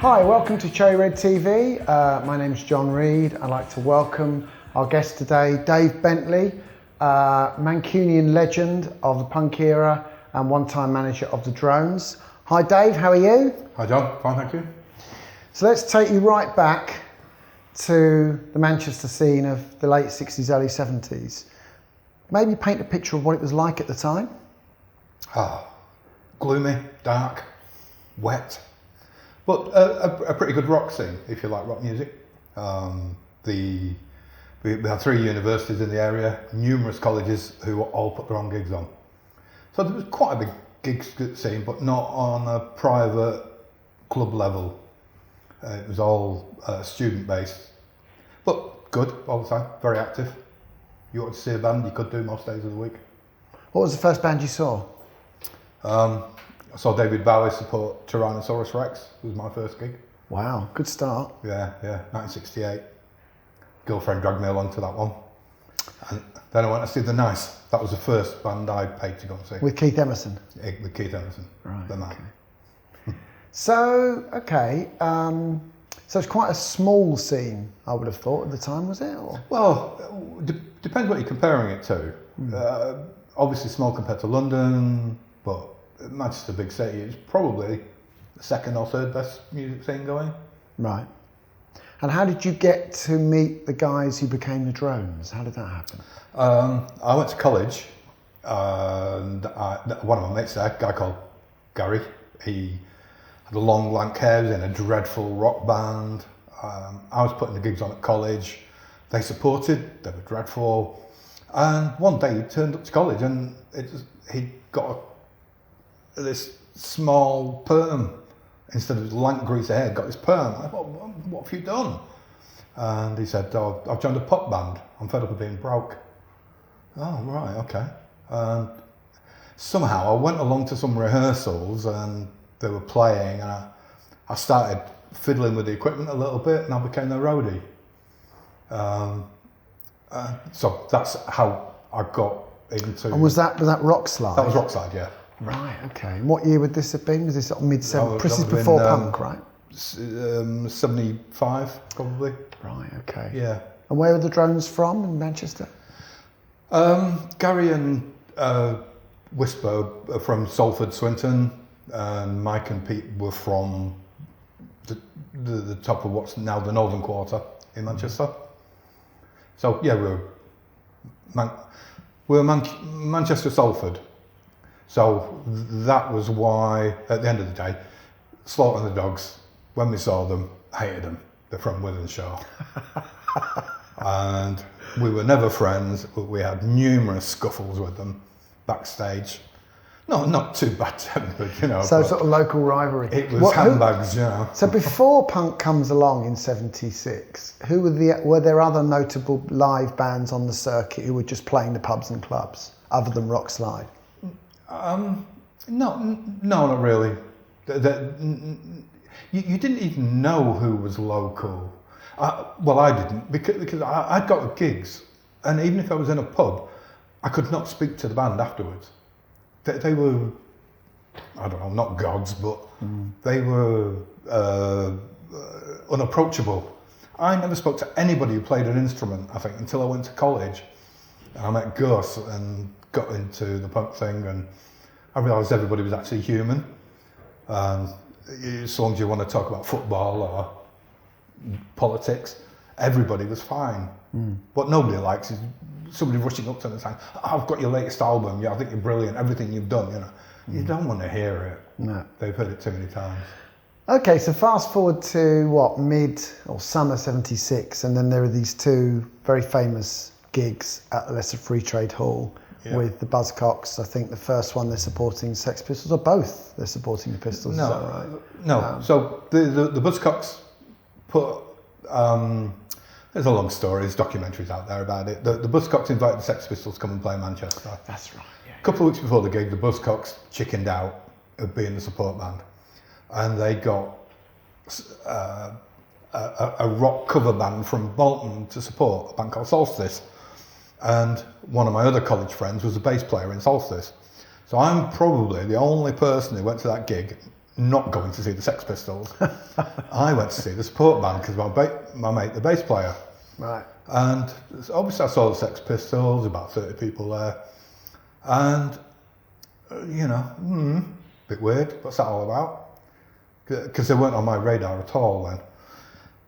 Hi, welcome to Cherry Red TV. My name's John Reed. I'd like to welcome our guest today, Dave Bentley, Mancunian legend of the punk era and one-time manager of the Drones. Hi Dave, how are you? Hi John, fine thank you. So let's take you right back to the Manchester scene of the late 60s, early 70s. Maybe paint a picture of what it was like at the time. Gloomy, dark, wet, but a pretty good rock scene if you like rock music. We had 3 universities in the area, numerous colleges who all put their own gigs on. So there was quite a big gig scene, but not on a private club level. It was all student based, but good all the time, very active. You wanted to see a band, you could do most days of the week. What was the first band you saw? I saw David Bowie support Tyrannosaurus Rex, was my first gig. Wow, good start. Yeah, 1968. Girlfriend dragged me along to that one. And then I went to see The Nice. That was the first band I paid to go and see. With Keith Emerson? With Keith Emerson, right, the man. Okay. So it's quite a small scene, I would have thought at the time, was it? Or? Well, depends what you're comparing it to. Obviously small compared to London, but Manchester, big city, it's probably the second or third best music scene going. Right. And how did you get to meet the guys who became the Drones? How did that happen? I went to college, and one of my mates there, a guy called Gary, he had a long lank hair, he was in a dreadful rock band. I was putting the gigs on at college. They supported, they were dreadful. And one day he turned up to college and he got this small perm instead of lank greasy hair, got this perm. I thought, what have you done? And he said, I've joined a pop band. I'm fed up of being broke. Oh, right, okay. And somehow I went along to some rehearsals and they were playing and I started fiddling with the equipment a little bit and I became their roadie. So that's how I got into... And was that Rockslide? That was Rockslide, yeah. Right, okay. And what year would this have been? Was this sort of mid-70s? This is before punk, right? 75, probably. Right, okay. Yeah. And where were the Drones from in Manchester? Gary and Whisper are from Salford, Swinton, and Mike and Pete were from the top of what's now the Northern Quarter in Manchester. So yeah, we're Manchester Salford. So that was why, at the end of the day, Slaughter and the Dogs, when we saw them, hated them. They're from Wythenshawe. And we were never friends, but we had numerous scuffles with them backstage. No, not too bad tempered, you know. So sort of local rivalry. It was handbags, you know. So before punk comes along in 76, were there other notable live bands on the circuit who were just playing the pubs and clubs, other than Rockslide? No, not really. You didn't even know who was local. Well, I didn't, because I'd got the gigs, and even if I was in a pub, I could not speak to the band afterwards. They were, I don't know, not gods, but they were unapproachable. I never spoke to anybody who played an instrument, I think, until I went to college. And I met Gus and got into the punk thing, and I realised everybody was actually human. As long as you want to talk about football or politics, everybody was fine. What nobody likes is somebody rushing up to them and saying, I've got your latest album, yeah, I think you're brilliant, everything you've done, you know. You don't want to hear it. No. They've heard it too many times. Okay, so fast forward to mid or summer 76, and then there are these 2 very famous gigs at the Leicester Free Trade Hall with the Buzzcocks. I think the first one they're supporting Sex Pistols, or both they're supporting the Pistols, No, is that right? No, so the Buzzcocks put, there's a long story, there's documentaries out there about it. The Buzzcocks invited the Sex Pistols to come and play in Manchester. That's right, yeah. A couple of weeks before the gig, the Buzzcocks chickened out of being the support band. And they got a rock cover band from Bolton to support, a band called Solstice. And one of my other college friends was a bass player in Solstice. So I'm probably the only person who went to that gig not going to see the Sex Pistols. I went to see the support band because my mate, the bass player. Right. And obviously I saw the Sex Pistols, about 30 people there. And, bit weird, what's that all about? Because they weren't on my radar at all then.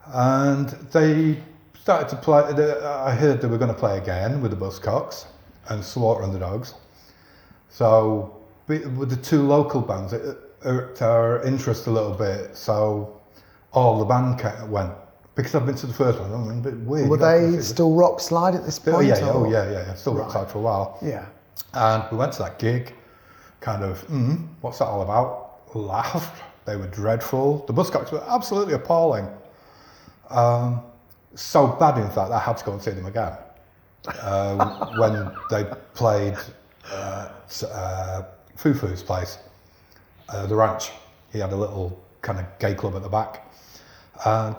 And they started to play, I heard they were going to play again with the Buzzcocks and Slaughter and the Dogs. So with the two local bands, it irked our interest a little bit. So all the band went. Because I've been to the first one, a bit weird. Were they still rock slide at this point? Yeah. Still rock slide for a while. Yeah. And we went to that gig, kind of, what's that all about? Laughed. They were dreadful. The Buzzcocks were absolutely appalling. So bad, in fact, I had to go and see them again. When they played Fufu's place, the Ranch. He had a little kind of gay club at the back.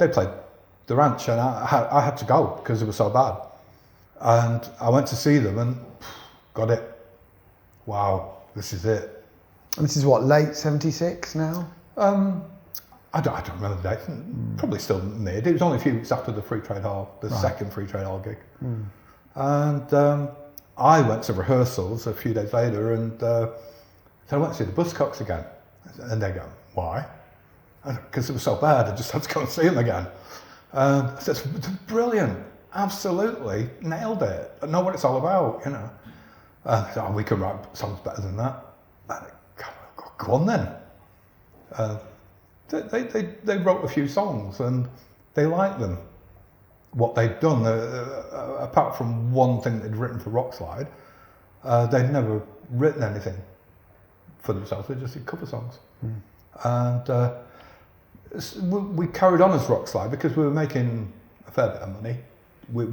They played the Ranch, and I had to go because it was so bad. And I went to see them and got it. Wow, this is it. And this is what, late 76 now? I don't remember the date. Probably still mid. It was only a few weeks after the Free Trade Hall, the second Free Trade Hall gig. And I went to rehearsals a few days later and said, I went to see the Buzzcocks again. And they go, why? Because it was so bad, I just had to go and see them again. I said, brilliant, absolutely, nailed it. I know what it's all about, So we can write songs better than that. Go on then. They wrote a few songs and they liked them. What they'd done, apart from one thing they'd written for Rockslide, they'd never written anything for themselves. They just did cover songs. And we carried on as Rockslide because we were making a fair bit of money. We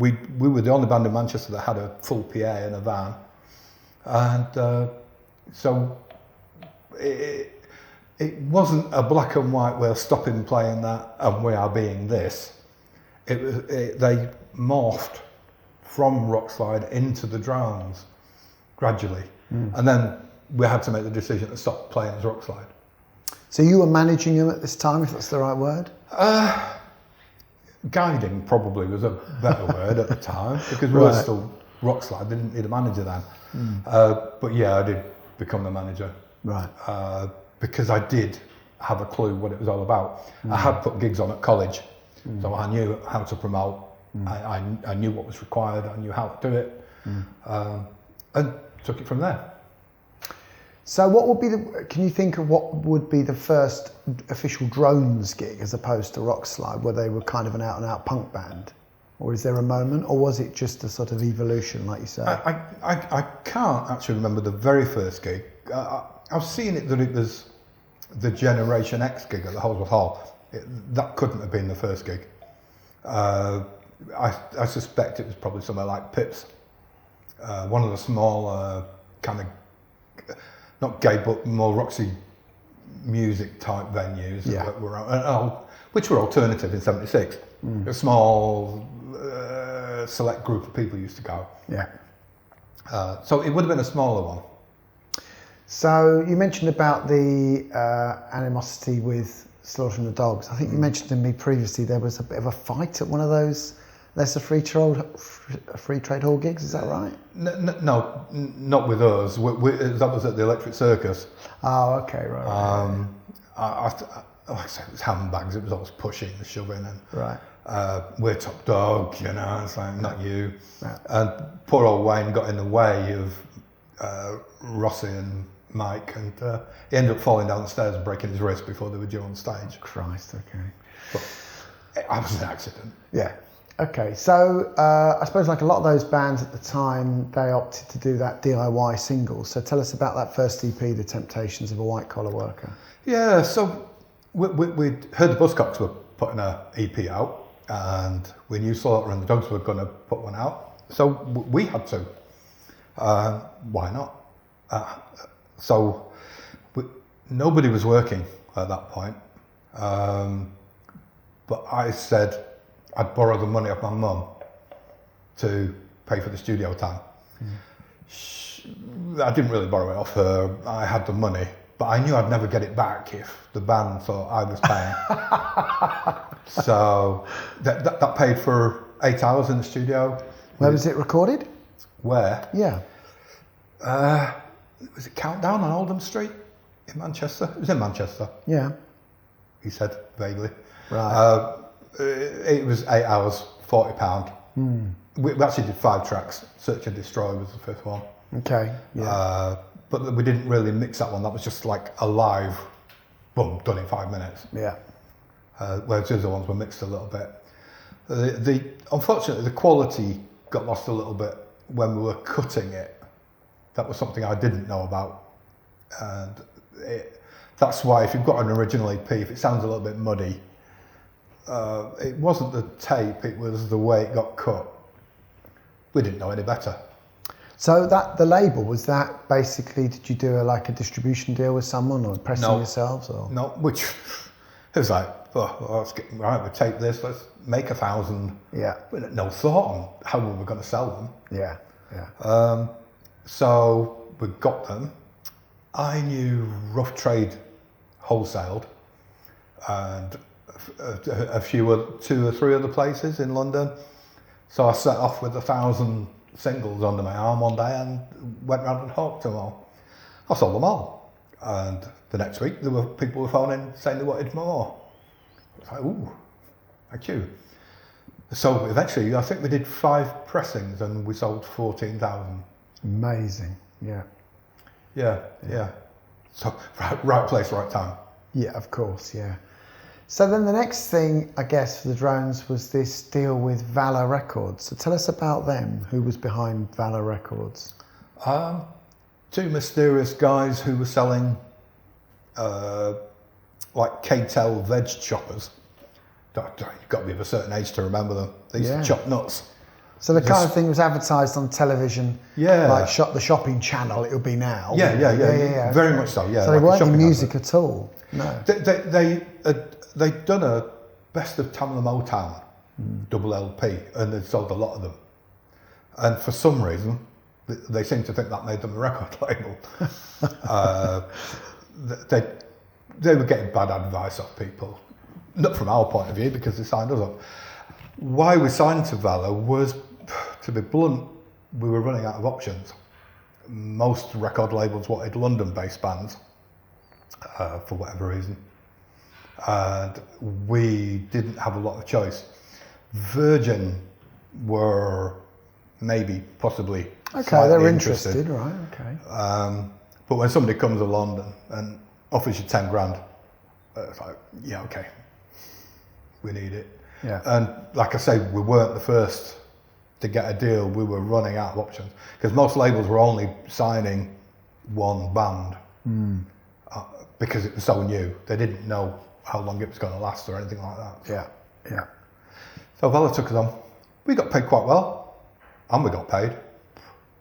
were the only band in Manchester that had a full PA and a van. And so it wasn't a black and white, we're stopping playing that and we are being this. They morphed from Rockslide into the Drowns gradually. And then we had to make the decision to stop playing as Rockslide. So you were managing them at this time, if that's the right word? Guiding probably was a better word at the time because we were still Rockslide, they didn't need a manager then. But yeah, I did become the manager. Right. Because I did have a clue what it was all about. I had put gigs on at college, so I knew how to promote. I knew what was required. I knew how to do it, and took it from there. So what would be can you think of what would be the first official Drones gig as opposed to Rockslide, where they were kind of an out and out punk band? Or is there a moment, or was it just a sort of evolution, like you say? I can't actually remember the very first gig. I've seen it that it was the Generation X gig at the Holsworth Hall. That couldn't have been the first gig. I suspect it was probably somewhere like Pips, one of the small kind of, not gay but more Roxy music type venues that were which were alternative in '76. A small select group of people used to go. Yeah. So it would have been a smaller one. So you mentioned about the animosity with Slaughter and the Dogs. I think you mentioned to me previously there was a bit of a fight at one of those lesser free trade hall gigs. Is that right? No, not with us. That was at the Electric Circus. Oh, okay, right. Like I said, it was handbags. It was always pushing and shoving, and right. We're top dog, it's like not you. Yeah. And poor old Wayne got in the way of Rossi and Mike, and he ended up falling down the stairs and breaking his wrist before they were due on stage. Christ, okay. But I was an accident. Yeah. Okay, so I suppose like a lot of those bands at the time, they opted to do that DIY single. So tell us about that first EP, The Temptations of a White Collar Worker. Yeah, so we'd heard the Buzzcocks were putting an EP out, and we knew Slaughter and the Dogs were going to put one out. So we had to. Why not? So nobody was working at that point. But I said I'd borrow the money off my mum to pay for the studio time. I didn't really borrow it off her. I had the money, but I knew I'd never get it back if the band thought I was paying. So that paid for 8 hours in the studio. Where was it recorded? Where? Yeah. Was it Countdown on Oldham Street in Manchester? It was in Manchester. Yeah. He said vaguely. Right. It was 8 hours, £40. We actually did 5 tracks. Search and Destroy was the fifth one. Okay. Yeah. But we didn't really mix that one. That was just like a live, boom, done in 5 minutes. Yeah. Whereas the other ones were mixed a little bit. Unfortunately, the quality got lost a little bit when we were cutting it. That was something I didn't know about. And that's why if you've got an original EP, if it sounds a little bit muddy, it wasn't the tape, it was the way it got cut. We didn't know any better. So the label, was that basically, did you do a distribution deal with someone or pressing yourselves? Or? No, which it was like, let's get, right, we tape this, let's make 1,000. Yeah. We had no thought on how we were going to sell them. Yeah, yeah. So we got them. I knew Rough Trade wholesaled and two or three other places in London. So I set off with 1,000 singles under my arm one day and went round and hawked them all. I sold them all. And the next week there were people were phoning saying they wanted more. I was like, ooh, thank you. So eventually I think we did 5 pressings and we sold 14,000. Amazing, yeah. Yeah. So right place, right time. Yeah, of course, yeah. So then the next thing, I guess, for the drones was this deal with Valor Records. So tell us about them. Who was behind Valor Records? 2 mysterious guys who were selling like K-Tel veg choppers. You've got to be of a certain age to remember them. They used to chop nuts. So the kind of thing was advertised on television, like the shopping channel it would be now. Yeah. Very much so, yeah. So they weren't in music at all? No. They'd done a Best of Tamla Motown double LP and they'd sold a lot of them. And for some reason, they seemed to think that made them a record label. They were getting bad advice off people. Not from our point of view, because they signed us up. Why we signed to Valor was, to be blunt, we were running out of options. Most record labels wanted London-based bands, for whatever reason. And we didn't have a lot of choice. Virgin were possibly they're interested, right, okay. But when somebody comes to London and offers you 10 grand, it's like, yeah, okay, we need it. Yeah. And like I say, we weren't the first to get a deal. We were running out of options because most labels were only signing one band because it was so new. They didn't know how long it was going to last or anything like that. Yeah. So Valor took us on. We got paid quite well, and we got paid,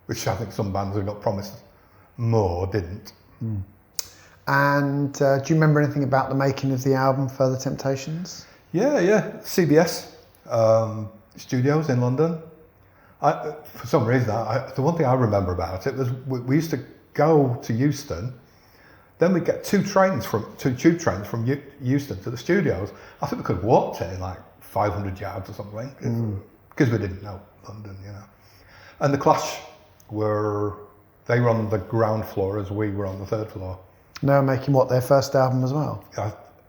which I think some bands who got promised more didn't. And do you remember anything about the making of the album Further Temptations? Yeah. CBS Studios in London. For some reason, the one thing I remember about it was we used to go to Euston, then we'd get 2 tube trains from Euston to the studios. I think we could have walked it in like 500 yards or something, because we didn't know London, you know. And the Clash they were on the ground floor as we were on the 3rd floor. They were making their first album as well?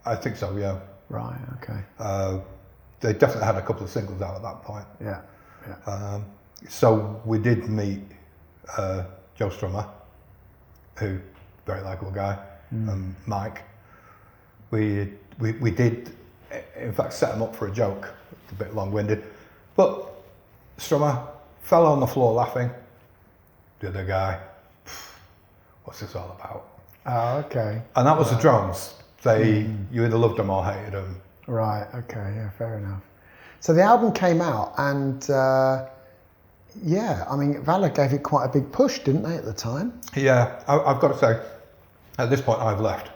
I think so, yeah. Right, okay. They definitely had a couple of singles out at that point. Yeah. So we did meet Joe Strummer, who very likable guy, and Mike. We did, in fact, set him up for a joke. It's a bit long-winded, but Strummer fell on the floor laughing. The other guy, what's this all about? Oh, okay. And that was the drums. You either loved them or hated them. Right, okay, yeah, fair enough. So the album came out and Valor gave it quite a big push, didn't they, at the time? Yeah, I've got to say, at this point I've left.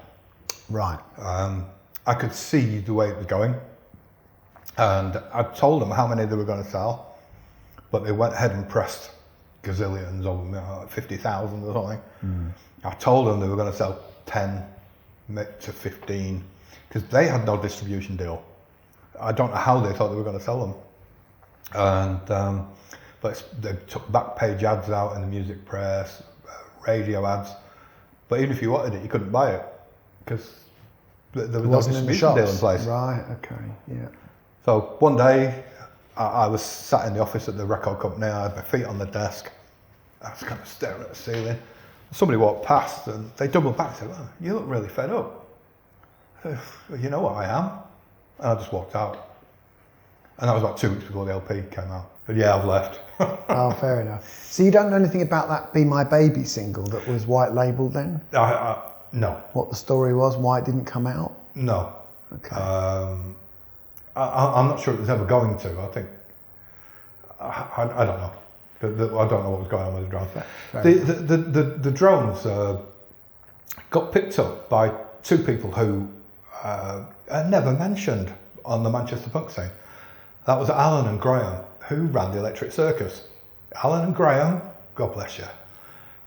Right. I could see the way it was going and I told them how many they were going to sell, but they went ahead and pressed gazillions of them, like 50,000 or something. I told them they were going to sell 10 to 15, because they had no distribution deal. I don't know how they thought they were going to sell them. And but they took back page ads out in the music press, radio ads. But even if you wanted it, you couldn't buy it because there was no distribution deal in place. Right, okay, yeah. So one day, I was sat in the office at the record company, I had my feet on the desk, I was kind of staring at the ceiling. Somebody walked past and they doubled back and said, "Well, you look really fed up." I said, "Well, you know what I am?" And I just walked out. And that was about 2 weeks before the LP came out. But yeah, I've left. Oh, fair enough. So you don't know anything about that Be My Baby single that was white labelled then? No. What the story was, why it didn't come out? No. Okay. I'm not sure it was ever going to. I think, I don't know. I don't know what was going on with the drones. The drones got picked up by two people who are never mentioned on the Manchester punk scene. That was Alan and Graham, who ran the Electric Circus. Alan and Graham, God bless you,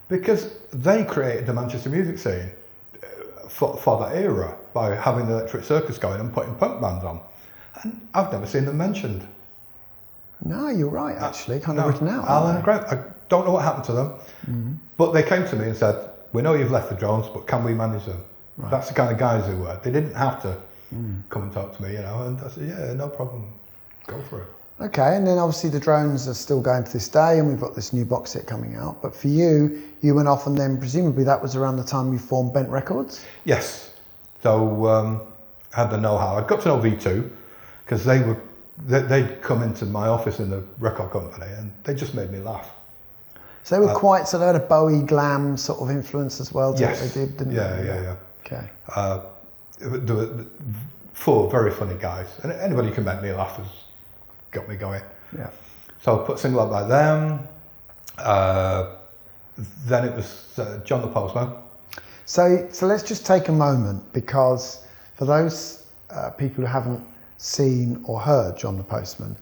because they created the Manchester music scene for that era by having the Electric Circus going and putting punk bands on. And I've never seen them mentioned. No, you're right, actually, kind of written out. Alan and Graham, I don't know what happened to them, but they came to me and said, "We know you've left the drones, but can we manage them?" Right. That's the kind of guys they were. They didn't have to come and talk to me, you know, and I said, "Yeah, no problem, go for it." Okay, and then obviously the drones are still going to this day, and we've got this new box set coming out. But for you, you went off, and then presumably that was around the time you formed Bent Records? Yes. So I had the know-how. I'd got to know V2 because they'd come into my office in the record company, and they just made me laugh. So they were quite, so they had a Bowie glam sort of influence as well to what they did, didn't they? Yeah. Okay. There were four very funny guys, and anybody who can make me laugh has got me going. Yeah. So I put a single out by them. Then it was John the Postman. So let's just take a moment, because for those people who haven't seen or heard John the Postman,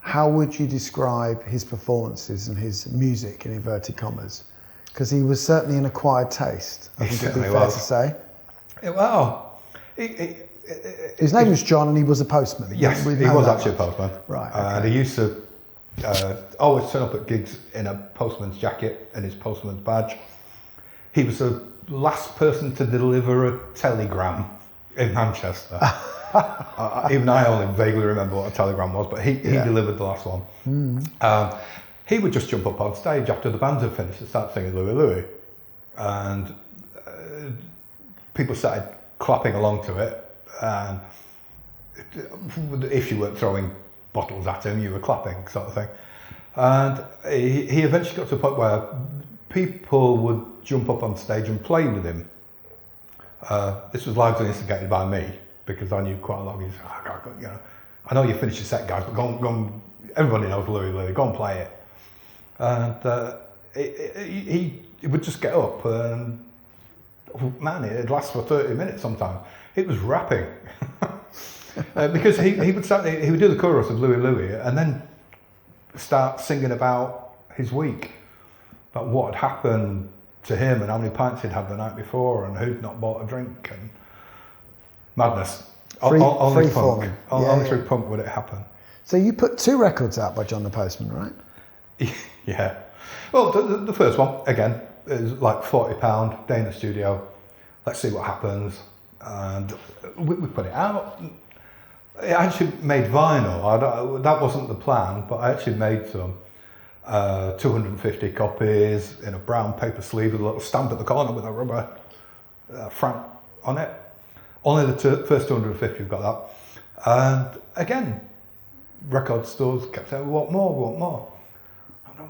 how would you describe his performances and his music in inverted commas? Because he was certainly an acquired taste, I think it'd be fair to say. His name was John and he was a postman. Yes, he was actually a postman. Right. Okay. And he used to always turn up at gigs in a postman's jacket and his postman's badge. He was the last person to deliver a telegram in Manchester. Even I only vaguely remember what a telegram was, but he delivered the last one. He would just jump up on stage after the bands had finished and start singing Louie Louie. And people started clapping along to it. And if you weren't throwing bottles at him, you were clapping, sort of thing. And he eventually got to a point where people would jump up on stage and play with him. This was largely instigated by me, because I knew quite a lot of these. You know, I know you finished your set, guys, but go on, everybody knows Louie Louie, go and play it. And he would just get up and, man, it'd last for 30 minutes sometimes. It was rapping. Because he would do the chorus of Louie Louie and then start singing about his week, about what had happened to him and how many pints he'd had the night before and who'd not bought a drink, and madness. Only through punk would it happen. So you put 2 records out by John the Postman, right? Yeah. Well, the first one, again, is like £40, day in the studio, let's see what happens. And we put it out. It actually made vinyl. That wasn't the plan, but I actually made some 250 copies in a brown paper sleeve with a little stamp at the corner with a rubber frank on it. Only the first 250 got that. And again, record stores kept saying, we want more.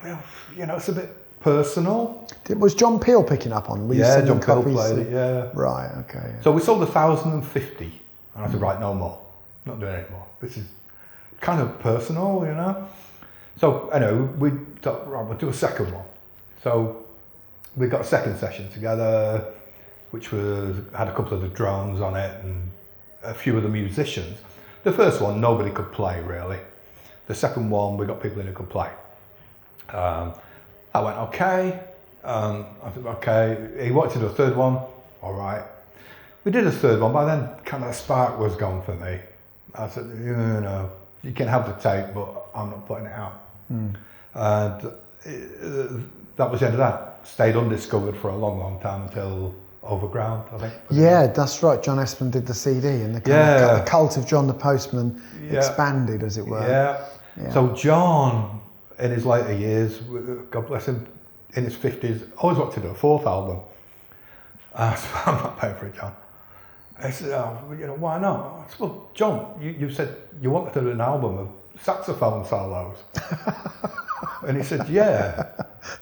Well, you know, it's a bit personal. Was John Peel picking up on? John Peel played it, yeah. Right, okay. Yeah. So we sold 1,050, and I said, right, no more. Not doing it anymore. This is kind of personal, you know? So, anyway, we thought, right, we'll do a second one. So we got a second session together, which had a couple of the drums on it and a few of the musicians. The first one, nobody could play, really. The second one, we got people in who could play. I went, okay. I said, okay. He wanted to do a third one. all right. We did a third one, but then kind of the spark was gone for me. I said, you can have the tape, but I'm not putting it out. And that was the end of that. Stayed undiscovered for a long, long time until Overground, I think. Yeah, that's right. John Espin did the CD, and the cult of John the Postman expanded, as it were. Yeah. So John, in his later years, God bless him, in his 50s, always wanted to do a fourth album. So I'm not paying for it, John. I said, why not? I said, well, John, you said you wanted to do an album of saxophone solos. And he said, yeah.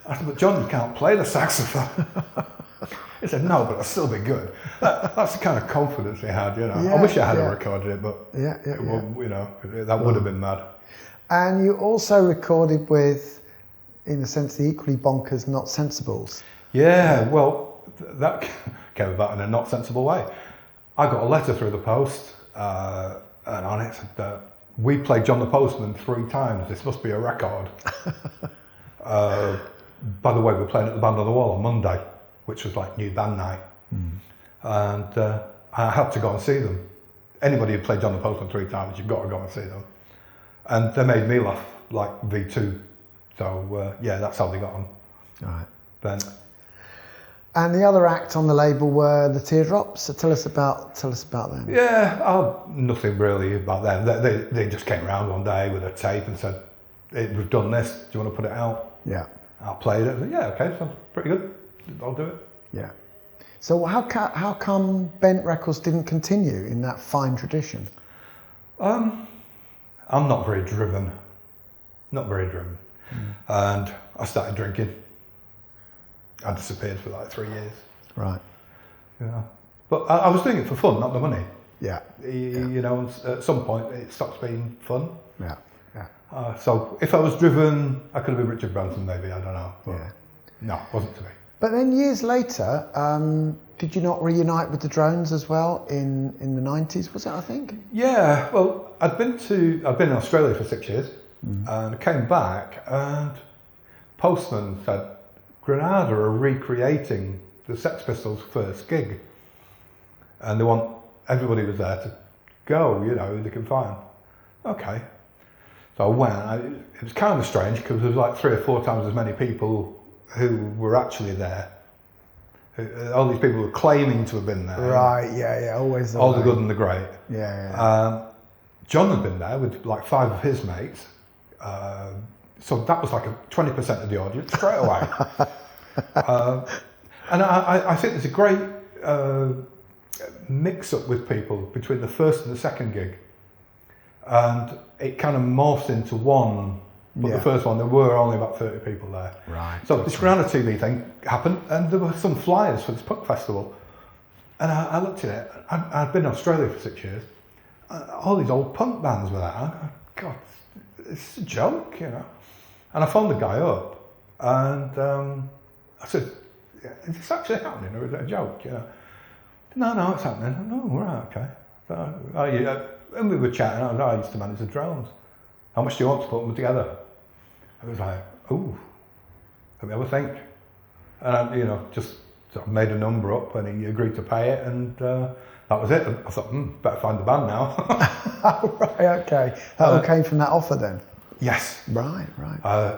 I said, but John, you can't play the saxophone. He said, no, but it'll still be good. That's the kind of confidence he had, I wish I had recorded it, but that would have been mad. And you also recorded with, in a sense, the equally bonkers Not Sensibles. Yeah, well, that came about in a not sensible way. I got a letter through the post, and on it said, we played John the Postman 3 times, this must be a record. By the way, we're playing at the Band on the Wall on Monday, which was like new band night. And I had to go and see them. Anybody who played John the Postman 3 times, you've got to go and see them. And they made me laugh like V2. So that's how they got on. Right. Then. And the other act on the label were the Teardrops. So tell us about them. Yeah, nothing really about them. They just came around one day with a tape and said, hey, we've done this, do you want to put it out? Yeah. I played it. I said, yeah, okay, sounds pretty good. I'll do it. Yeah. So how come Bent Records didn't continue in that fine tradition? I'm not very driven. Not very driven. And I started drinking. I disappeared for like 3 years. Right. Yeah. But I was doing it for fun, not the money. Yeah. At some point it stops being fun. Yeah. Yeah. So if I was driven, I could have been Richard Branson maybe, I don't know. But no, it wasn't to me. But then years later, did you not reunite with the Drones as well in the 90s, was it, I think? Yeah, well, I'd been in Australia for 6 years and came back, and Postman said, Granada are recreating the Sex Pistols' first gig, and they want everybody was there to go, who they can find. Okay. So I went. It was kind of strange because there was like 3 or 4 times as many people who were actually there. All these people were claiming to have been there. Right, yeah, always. All the good and the great. Yeah. John had been there with like 5 of his mates. So that was like 20% of the audience straight away. And I think there's a great mix-up with people between the first and the second gig. And it kind of morphs into one. But the first one, there were only about 30 people there. Right. So this Granada TV thing happened, and there were some flyers for this punk festival. And I looked at it. I'd been in Australia for 6 years. All these old punk bands were there. God, it's a joke, And I phoned the guy up, and I said, is this actually happening, or is it a joke? No, it's happening. Oh, right, okay. So, and we were chatting. I used to manage the Drones. How much do you want to put them together? I was like, ooh, let me have a think. And just sort of made a number up, and he agreed to pay it, and that was it. I thought, better find the band now. Right, okay. That all came from that offer then? Yes. Right.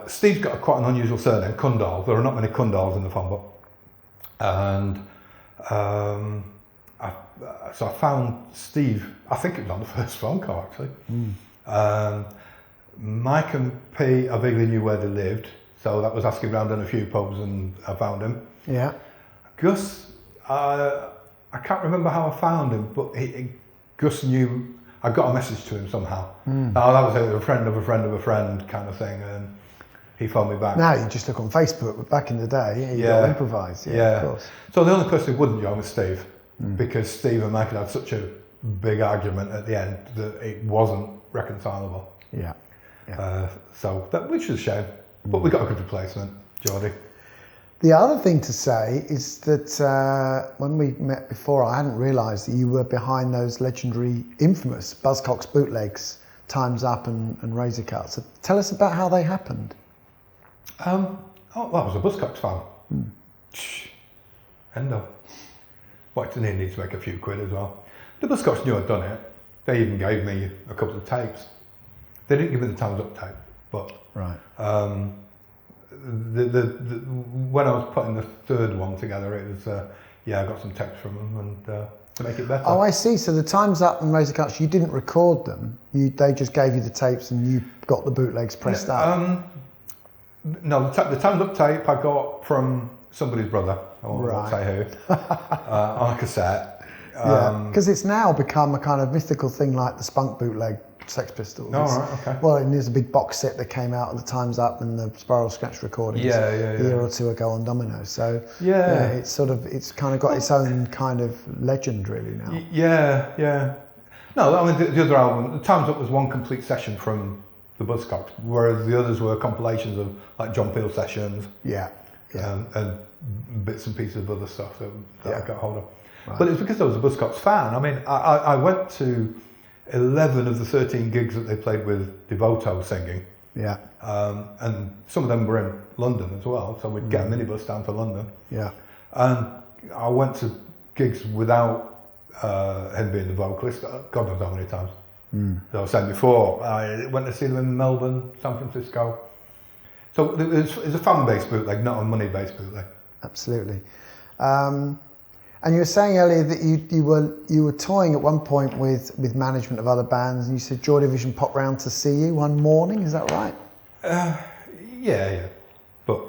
Steve's got quite an unusual surname, Kundal. There are not many Kundals in the phone book. And so I found Steve, I think it was on the first phone call actually. Mike and P, I vaguely knew where they lived, so that was asking around in a few pubs, and I found him. Yeah. Gus, I can't remember how I found him, but Gus knew. I got a message to him somehow. That was a friend of a friend of a friend kind of thing, and he phoned me back. Now you just look on Facebook, but back in the day, you got to improvise. Yeah, of course. So the only person who wouldn't join was Steve, because Steve and Mike had such a big argument at the end that it wasn't reconcilable. Yeah. So that, which was a shame, but we got a good replacement, Geordie. The other thing to say is that when we met before, I hadn't realised that you were behind those legendary, infamous Buzzcocks bootlegs, Time's Up and Razor Cut. So tell us about how they happened. I was a Buzzcocks fan. Endo. but it needs to make a few quid as well. The Buzzcocks knew I'd done it. They even gave me a couple of tapes. They didn't give me the Time's Up tape, but right. When I was putting the third one together, it was I got some tapes from them and to make it better. Oh, I see. So the Time's Up and Razor Cuts, you didn't record them. They just gave you the tapes and you got the bootlegs pressed up. No, the Time's Up tape I got from somebody's brother. I won't say who. On a cassette. Because it's now become a kind of mythical thing, like the Spunk bootleg Sex Pistols. Oh, right, okay. Well, and there's a big box set that came out of the Time's Up and the Spiral Scratch recordings a year or two ago on Domino. So it's kind of got its own kind of legend really now. Yeah. No, I mean the other album, the Time's Up was one complete session from the Buzzcocks, whereas the others were compilations of like John Peel sessions. And bits and pieces of other stuff that I got hold of. Right. But it's because I was a Buzzcocks fan. I mean, I went to 11 of the 13 gigs that they played with Devoto singing. Yeah. And some of them were in London as well, so we'd get a minibus down to London. Yeah. And I went to gigs without him being the vocalist, God knows how many times. As I was saying before, I went to see them in Melbourne, San Francisco. So it's a fan-based bootleg, not a money-based bootleg. Absolutely. And you were saying earlier that you were toying at one point with management of other bands, and you said Joy Division popped round to see you one morning. Is that right? Yeah. But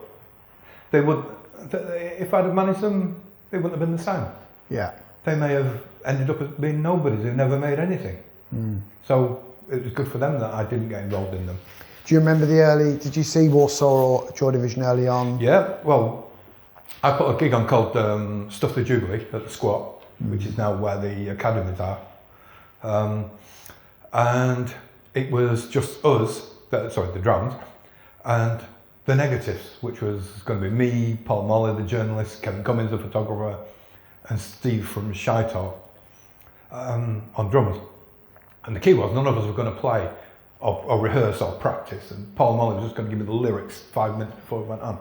they would. If I'd have managed them, they wouldn't have been the same. Yeah. They may have ended up as being nobodies who never made anything. So it was good for them that I didn't get involved in them. Do you remember did you see Warsaw or Joy Division early on? Yeah, well, I put a gig on called Stuff the Jubilee at the Squat, which is now where the academies are. And it was just us, the drums, and the Negatives, which was going to be me, Paul Molly, the journalist, Kevin Cummins, the photographer, and Steve from Shy Talk on drums. And the key was none of us were going to play or rehearse or practice, and Paul Molly was just going to give me the lyrics 5 minutes before we went on.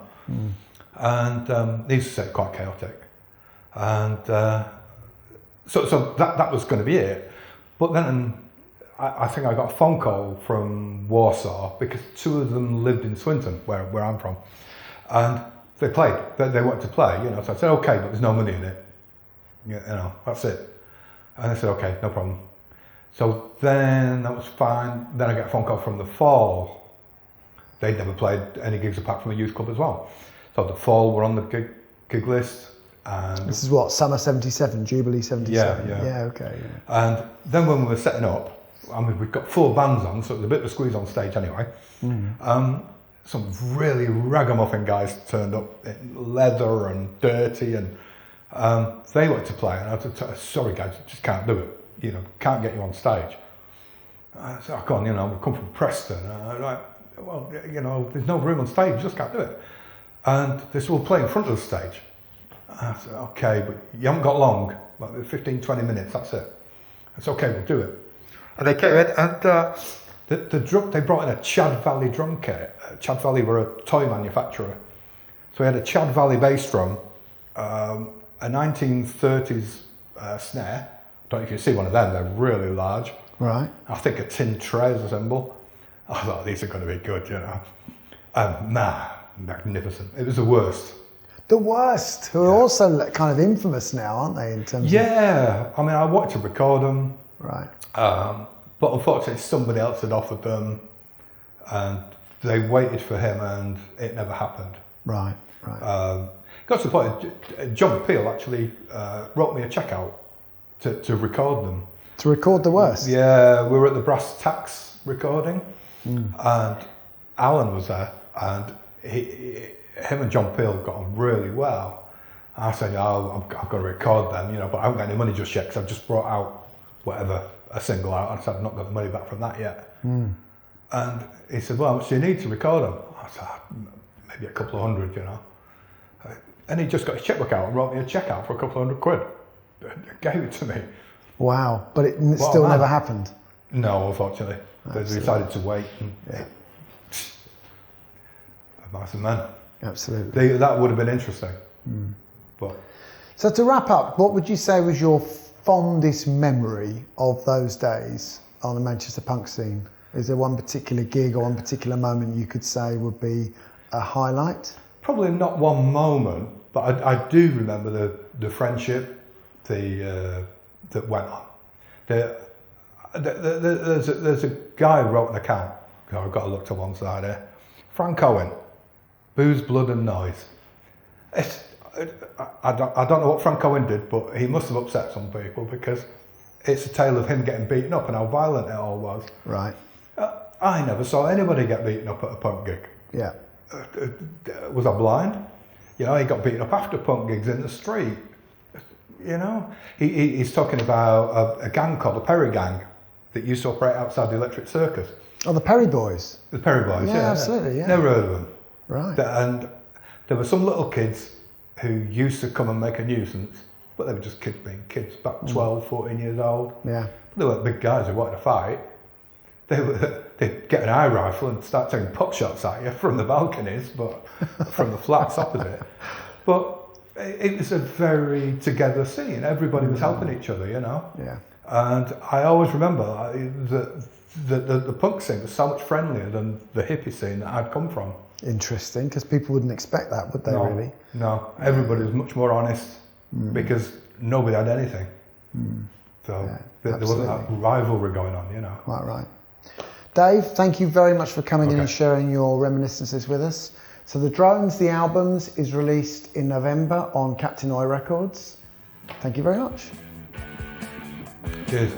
And these said quite chaotic, and so that was going to be it. But then I think I got a phone call from Warsaw because two of them lived in Swinton, where I'm from, and they played. They wanted to play, So I said okay, but there's no money in it. That's it. And they said okay, no problem. So then that was fine. Then I get a phone call from the Fall. They'd never played any gigs apart from a youth club as well. So the Fall were on the gig list. And this is what, summer 77, Jubilee 77? Yeah, okay. Yeah. And then when we were setting up, I mean, we'd got 4 bands on, so it was a bit of a squeeze on stage anyway. Some really ragamuffin guys turned up in leather and dirty, and they wanted to play. And I said, sorry guys, just can't do it. Can't get you on stage. I said, oh, go on, we come from Preston. I'm like, well, there's no room on stage, just can't do it. And they said, we'll play in front of the stage. I said, okay, but you haven't got long, like 15, 20 minutes, that's it. It's okay, we'll do it. And they came in, and the drum, they brought in a Chad Valley drum kit. Chad Valley were a toy manufacturer. So we had a Chad Valley bass drum, a 1930s snare. I don't know if you see one of them, they're really large. Right. I think a tin tray as a cymbal. I thought these are going to be good, magnificent. It was the worst. The worst, who are also kind of infamous now, aren't they, in terms of... Yeah, I mean, I wanted to record them. Right. But unfortunately somebody else had offered them, and they waited for him, and it never happened. Right. Got to the point, John Peel actually wrote me a check out to record them. To record the worst? Yeah, we were at the Brass Tacks recording, and Alan was there, and him and John Peel got on really well. I said, I'm going to record them, but I haven't got any money just yet because I've just brought out a single out. I said, I've not got the money back from that yet. And he said, well, how much do you need to record them? I said, maybe a couple of hundred, And he just got his checkbook out and wrote me a check out for a couple of £100. Gave it to me. Wow, but it still never happened? No, unfortunately. They decided to wait. And, a massive man. Absolutely. That would have been interesting. But So to wrap up, what would you say was your fondest memory of those days on the Manchester punk scene? Is there one particular gig or one particular moment you could say would be a highlight? Probably not one moment, but I do remember the friendship that went on. There's a guy who wrote an account. I've got to look to one side here. Frank Owen, Booze, Blood and Noise. I don't know what Frank Owen did, but he must have upset some people because it's a tale of him getting beaten up and how violent it all was. Right. I never saw anybody get beaten up at a punk gig. Yeah. Was I blind? You know, he got beaten up after punk gigs in the street. You know, he's talking about a gang called the Perry Gang that used to operate outside the Electric Circus. Oh, the Perry Boys. The Perry Boys, yeah. Absolutely, yeah. Never heard of them. Right. And there were some little kids who used to come and make a nuisance, but they were just kids being kids, about 12, 14 years old. Yeah. But they weren't big guys who wanted to fight. They'd get an eye rifle and start taking pot shots at you from the balconies, but from the flats opposite. But it was a very together scene. Everybody was helping each other, you know. Yeah. And I always remember that the punk scene was so much friendlier than the hippie scene that I'd come from. Interesting, because people wouldn't expect that, would they, really? No, everybody was much more honest because nobody had anything. So there wasn't that rivalry going on, you know. Quite right. Dave, thank you very much for coming in and sharing your reminiscences with us. So The Drones, the albums, is released in November on Captain Oi Records. Thank you very much. Cheers.